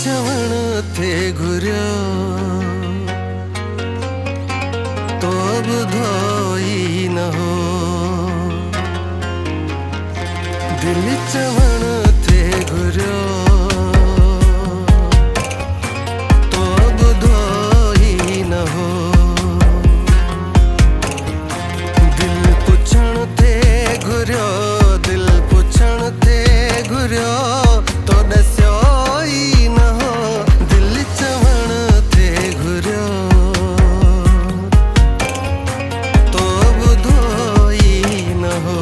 चवण थे घुर्यो तो बुधोई न हो। दिल चवण थे घुर्यो तो बुधोई न हो। दिल पुछण थे घुर्यो, दिल पुछण थे घुर्यो तो दस्यो ही न हो। दिल चवण थे घुर्यो तो बुधोई न हो।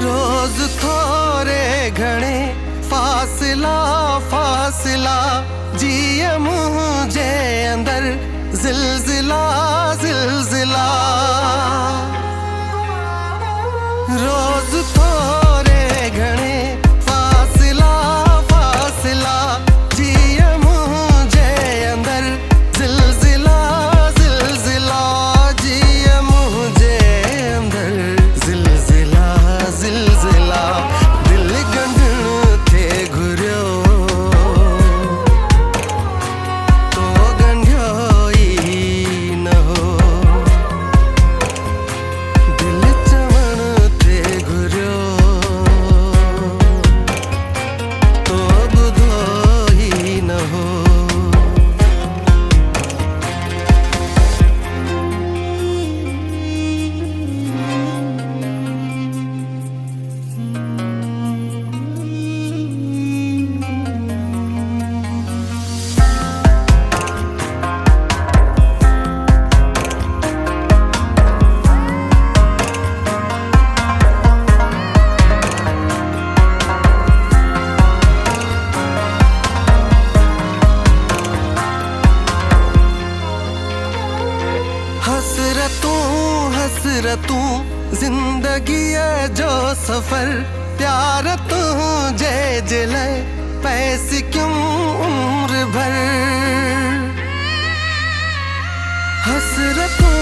रोज थोरे घणे फासला फासला जिए मुझे अंदर जिलजिला जिलजिला। रोज थोरे घणे फासला फासला जिए मुझे अंदर जिलजिला जिलजिला। जिए मुझे अंदर जिलजिला जिलजिला। दिल गंढण थे घुर्यो तो गंढ्यो ही न हो। दिल चवण थे घुर्यो तो बुधो ही न हो। हसरतूं जिंदगी जो सफर प्यार तुझे जिले पैसे क्यों उम्र भर। हसरतूं